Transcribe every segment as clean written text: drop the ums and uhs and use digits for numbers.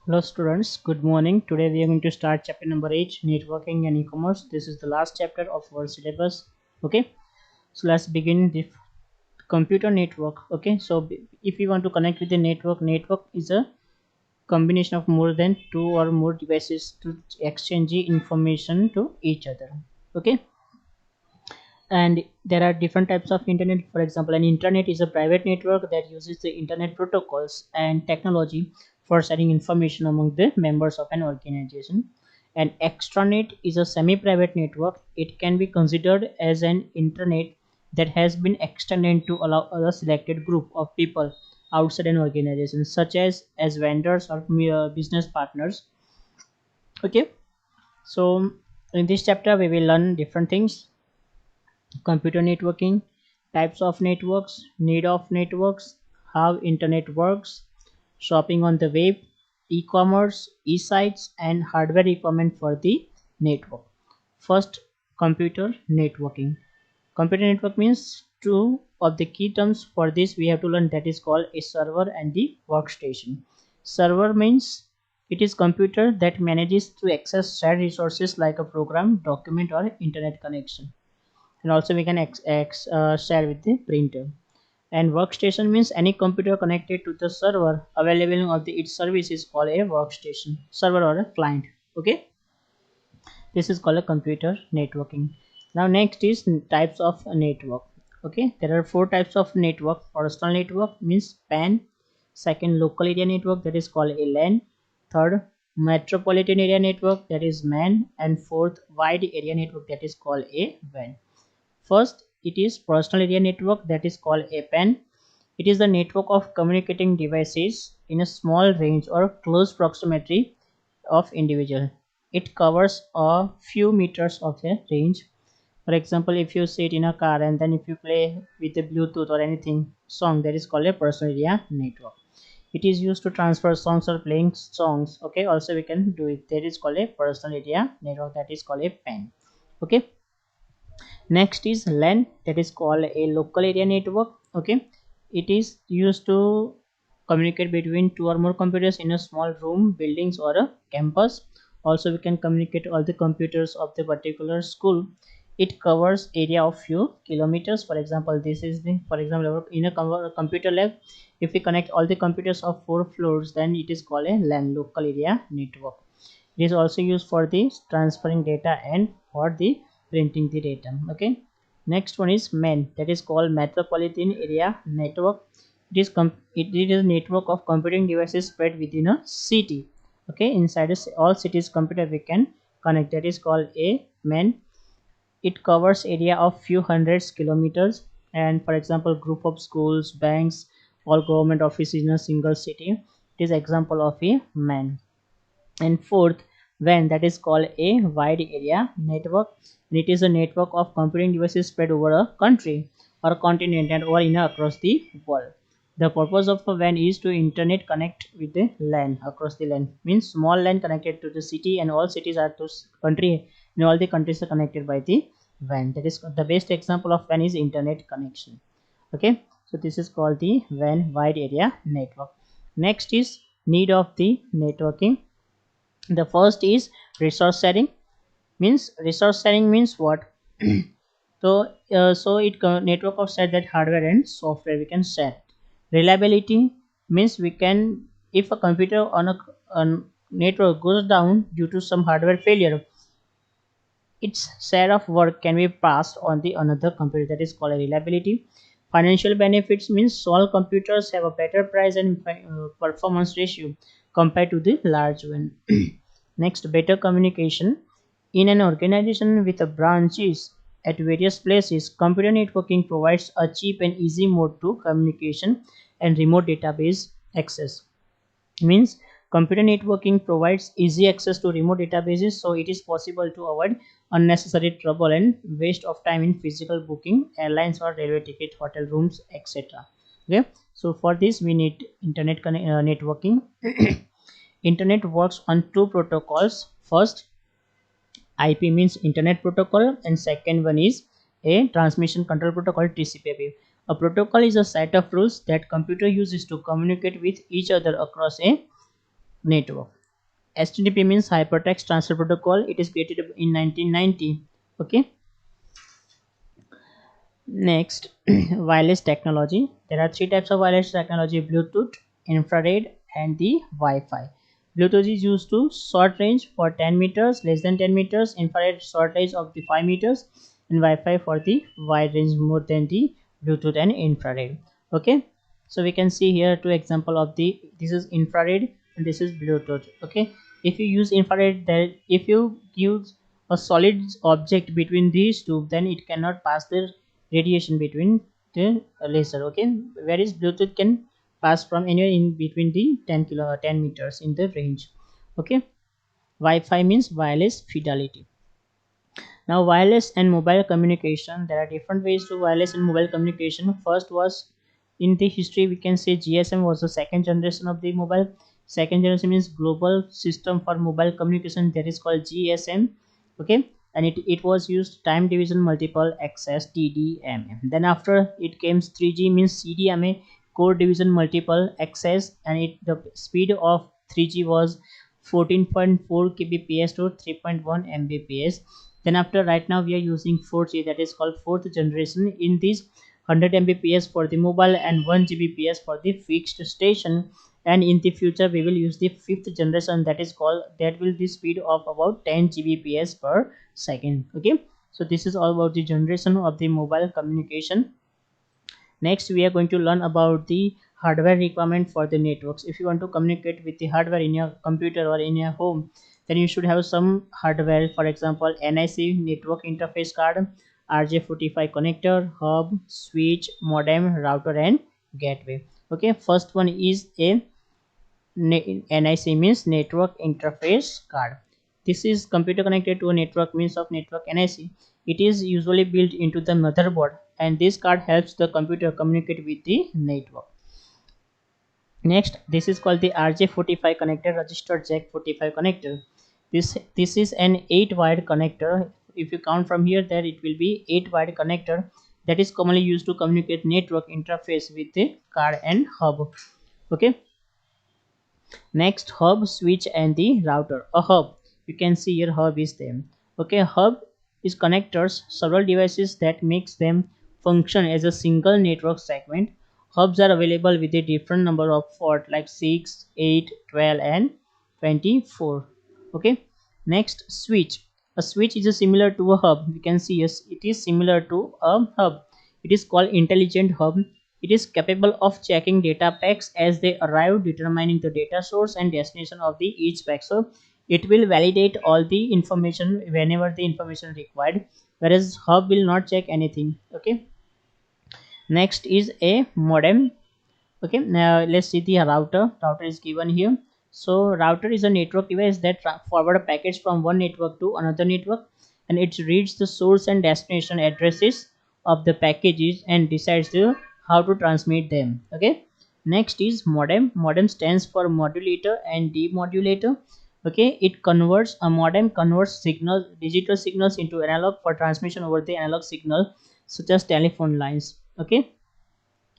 Hello students, good morning. Today we are going to start chapter number 8, networking and e-commerce. This is the last chapter of our syllabus. Okay, so let's begin the computer network. Okay, so if you want to connect with the network is a combination of more than two or more devices to exchange information to each other. Okay, and there are different types of internet. For example, an internet is a private network that uses the internet protocols and technology for sharing information among the members of an organization. An extranet is a semi-private network. It can be considered as an internet that has been extended to allow a selected group of people outside an organization, such as vendors or business partners. Okay, so in this chapter we will learn different things: computer networking, types of networks, need of networks, how internet works, shopping on the web, e-commerce, e-sites, and hardware requirement for the network. First, computer networking. Computer network means two of the key terms for this we have to learn, that is called a server and the workstation. Server means it is computer that manages to access shared resources like a program, document, or internet connection, and also we can share with the printer. And workstation means any computer connected to the server available of its service is called a workstation, server or a client. Okay, this is called a computer networking. Now next is types of a network. Okay, there are four types of network. Personal network means PAN. Second, local area network, that is called a LAN. Third, metropolitan area network, that is MAN. And fourth, wide area network, that is called a WAN. First, it is personal area network, that is called a PAN. It is the network of communicating devices in a small range or close proximity of individual. It covers a few meters of a range. For example, if you sit in a car and then if you play with the Bluetooth or anything song, that is called a personal area network. It is used to transfer songs or playing songs. Okay, also we can do it. That is called a personal area network, that is called a PAN. Okay, next is LAN, that is called a local area network. Okay, it is used to communicate between two or more computers in a small room, buildings, or a campus. Also we can communicate all the computers of the particular school. It covers area of few kilometers. For example, this is the, for example, in a computer lab, if we connect all the computers of 4 floors, then it is called a LAN, local area network. It is also used for the transferring data and for the printing the data. Okay, next one is MAN, that is called metropolitan area network. It is a network of computing devices spread within a city. Okay, inside all cities computer we can connect, that is called a MAN. It covers area of few hundreds kilometers, and for example group of schools, banks, all government offices in a single city. It is example of a MAN. And fourth, WAN, that is called a wide area network, and it is a network of computing devices spread over a country or a continent and or in across the world. The purpose of a WAN is to internet connect with the LAN across the LAN, means small LAN connected to the city, and all cities are to country, and all the countries are connected by the WAN. That is the best example of WAN is internet connection. Okay, so this is called the WAN, wide area network. Next is need of the networking. The first is resource sharing. Means what? So it network of set that hardware and software we can share. Reliability means we can, if a computer on network goes down due to some hardware failure, its share of work can be passed on the another computer, that is called a reliability. Financial benefits means small computers have a better price and performance ratio compared to the large one. Next, better communication. In an organization with a branches at various places, computer networking provides a cheap and easy mode to communication and remote database access. Means computer networking provides easy access to remote databases, so it is possible to avoid unnecessary trouble and waste of time in physical booking airlines or railway ticket, hotel rooms, etc. Okay, so for this we need internet networking. Internet works on two protocols. First, IP means internet protocol, and second one is a transmission control protocol, TCP/IP. A protocol is a set of rules that computer uses to communicate with each other across a network. HTTP means hypertext transfer protocol. It is created in 1990. Okay. Next, wireless technology. There are three types of wireless technology: Bluetooth, infrared, and the Wi-Fi. Bluetooth is used to short range for 10 meters, less than 10 meters, infrared short range of the 5 meters, and Wi-Fi for the wide range more than the Bluetooth and infrared. Okay, so we can see here two example of the, this is infrared and this is Bluetooth. Okay, if you use infrared, that if you use a solid object between these two, then it cannot pass the radiation between the laser. Okay, whereas Bluetooth can pass from anywhere in between the 10 meters in the range. Okay, Wi-Fi means wireless fidelity. Now, wireless and mobile communication, there are different ways to wireless and mobile communication. First was, in the history we can say GSM was the second generation of the mobile. Second generation means global system for mobile communication, that is called GSM. Okay, and it was used time division multiple access, TDMA. Then after it came 3G means CDMA, core division multiple access, and the speed of 3G was 14.4 kbps to 3.1 mbps. Then after, right now we are using 4G, that is called fourth generation. In this, 100 mbps for the mobile and 1 gbps for the fixed station. And in the future we will use the fifth generation, that is called, that will the speed of about 10 gbps per second. Okay, so this is all about the generation of the mobile communication. Next, we are going to learn about the hardware requirement for the networks. If you want to communicate with the hardware in your computer or in your home, then you should have some hardware. For example, NIC, network interface card, RJ45 connector, hub, switch, modem, router, and gateway. Okay, first one is a NIC means network interface card. This is computer connected to a network means of network NIC. It is usually built into the motherboard, and this card helps the computer communicate with the network. Next, this is called the RJ45 connector, registered jack 45 connector. This is an 8 wired connector. If you count from here, there it will be 8 wired connector that is commonly used to communicate network interface with the card and hub. Okay. Next, hub, switch, and the router. A hub, you can see here hub is there. Okay, hub is connectors several devices that makes them function as a single network segment. Hubs are available with a different number of port like 6, 8, 12, and 24. Okay, next, switch. A switch is a similar to a hub. You can see, yes, it is similar to a hub. It is called intelligent hub. It is capable of checking data packs as they arrive, determining the data source and destination of the each pack. So it will validate all the information whenever the information required, whereas hub will not check anything. Okay, next is a modem. Okay, now let's see the router is given here. So router is a network device that forward a package from one network to another network, and it reads the source and destination addresses of the packages and decides how to transmit them. Okay, next is modem stands for modulator and demodulator. Okay, a modem converts digital signals into analog for transmission over the analog signal, such as telephone lines. Okay,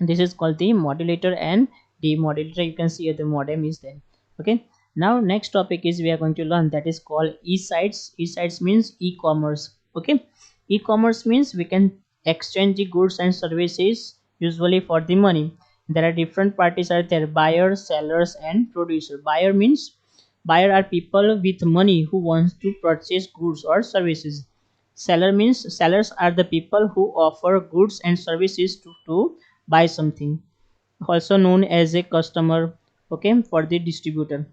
this is called the modulator and demodulator. You can see here the modem is there. Okay, now next topic is we are going to learn, that is called e-sites. E-sites means e-commerce. Okay, e-commerce means we can exchange the goods and services usually for the money. There are different parties are there: buyers, sellers, and producer. Buyer are people with money who wants to purchase goods or services. Seller means sellers are the people who offer goods and services to buy something, also known as a customer. Okay, for the distributor.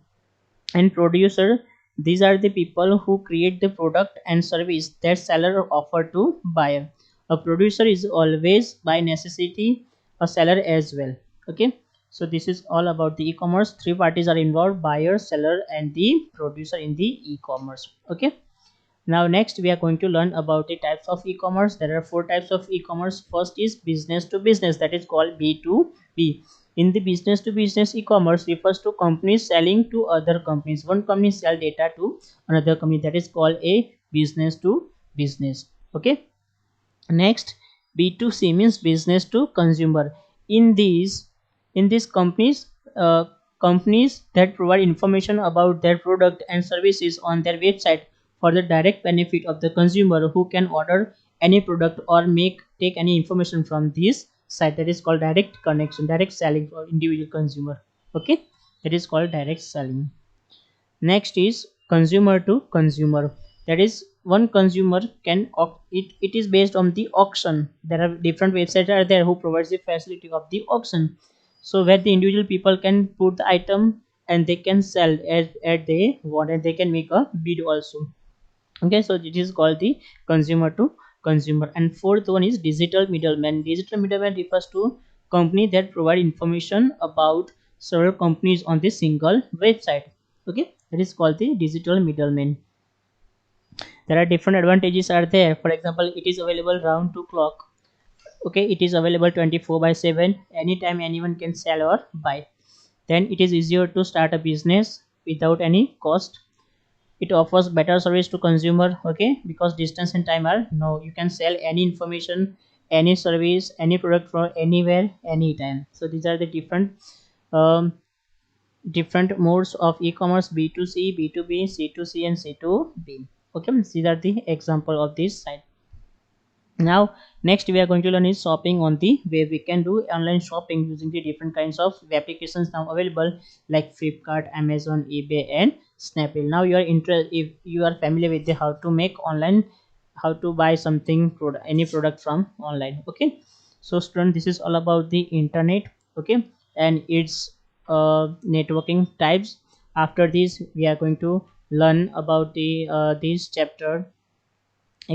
And producer, these are the people who create the product and service that seller offer to buyer. A producer is always by necessity a seller as well. Okay, so this is all about the e-commerce. Three parties are involved: buyer, seller, and the producer in the e-commerce. Okay, now next we are going to learn about the types of e-commerce. There are four types of e-commerce. First is business to business, that is called B2B. In the business to business, e-commerce refers to companies selling to other companies. One company sell data to another company, that is called a business to business. Okay, next, B2C means business to consumer. In these companies, companies that provide information about their product and services on their website for the direct benefit of the consumer who can order any product or make take any information from this site. That is called direct connection, direct selling for individual consumer. Okay, that is called direct selling. Next is consumer to consumer. That is one consumer can it is based on the auction. There are different websites are there who provides the facility of the auction. So where the individual people can put the item and they can sell as they want and they can make a bid also. Okay, so it is called the consumer to consumer. And fourth one is digital middleman. Digital middleman refers to company that provide information about several companies on the single website. Okay, that is called the digital middleman. There are different advantages are there. For example, it is available round to clock. Okay, it is available 24/7, anytime anyone can sell or buy. Then it is easier to start a business without any cost. It offers better service to consumer. Okay, because distance and time are no, you can sell any information, any service, any product from anywhere, anytime. So these are the um, different modes of e-commerce: b2c, b2b, c2c, and c2b. Okay, these are the example of this site. Now next we are going to learn is shopping on the web. We can do online shopping using the different kinds of applications now available like Flipkart, Amazon, eBay, and Snapdeal. Now you are interested, if you are familiar with the how to make online, how to buy something product, any product from online. Okay, so student, this is all about the internet. Okay, and its networking types. After this we are going to learn about the this chapter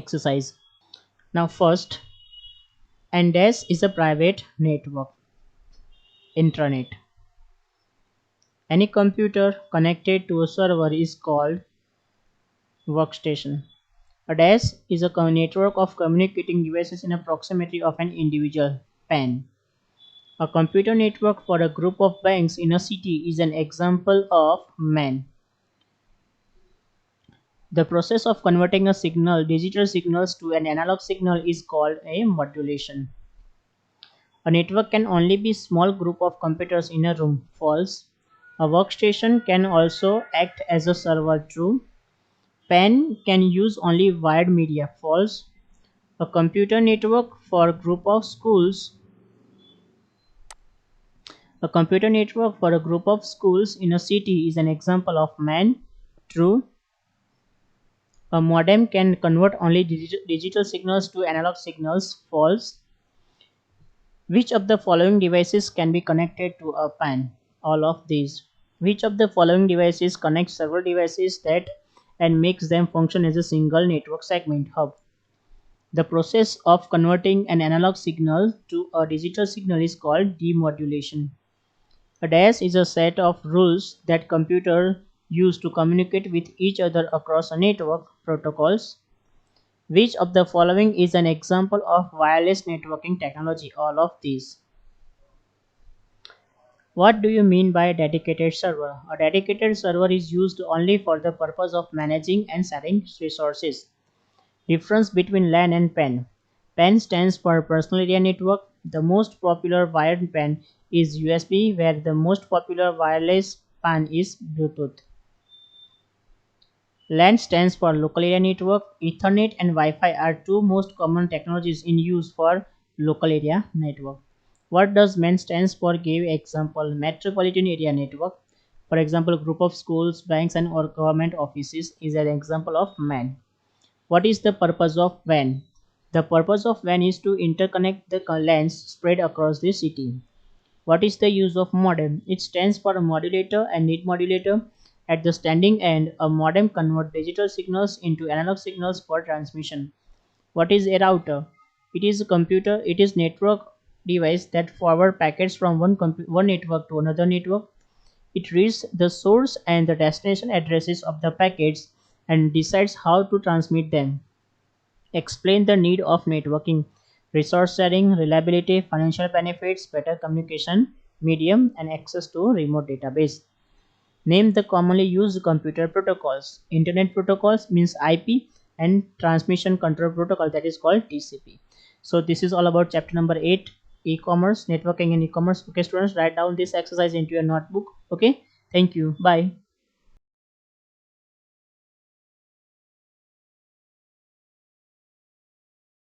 exercise. Now first, NDES is a private network, intranet. Any computer connected to a server is called workstation. A DES is a network of communicating devices in a proximity of an individual PAN. A computer network for a group of banks in a city is an example of MAN. The process of converting a signal, digital signals to an analog signal is called a modulation. A network can only be a small group of computers in a room. False. A workstation can also act as a server. True. Pen can use only wired media. False. A computer network for a group of schools. A computer network for a group of schools in a city is an example of MAN. True. A modem can convert only digital signals to analog signals. False. Which of the following devices can be connected to a PAN? All of these. Which of the following devices connects several devices that and makes them function as a single network segment hub? The process of converting an analog signal to a digital signal is called demodulation. A DAS is a set of rules that computers use to communicate with each other across a network protocols. Which of the following is an example of wireless networking technology? All of these. What do you mean by a dedicated server? A dedicated server is used only for the purpose of managing and sharing resources. Difference between LAN and PAN. PAN stands for Personal Area Network. The most popular wired PAN is USB, where the most popular wireless PAN is Bluetooth. LAN stands for Local Area Network. Ethernet and Wi-Fi are two most common technologies in use for local area network. What does MAN stands for? Give example. Metropolitan Area Network. For example, group of schools, banks, and or government offices is an example of MAN. What is the purpose of WAN? The purpose of WAN is to interconnect the LANs spread across the city. What is the use of modem? It stands for a modulator and need modulator. At the standing end, a modem converts digital signals into analog signals for transmission. What is a router? It is a computer. It is network device that forward packets from one network to another network. It reads the source and the destination addresses of the packets and decides how to transmit them. Explain the need of networking: resource sharing, reliability, financial benefits, better communication medium, and access to remote database. Name the commonly used computer protocols. Internet protocols means IP, and transmission control protocol, that is called TCP. So this is all about chapter number 8. e-commerce, networking and e-commerce. Okay students, write down this exercise into your notebook. Okay, thank you, bye.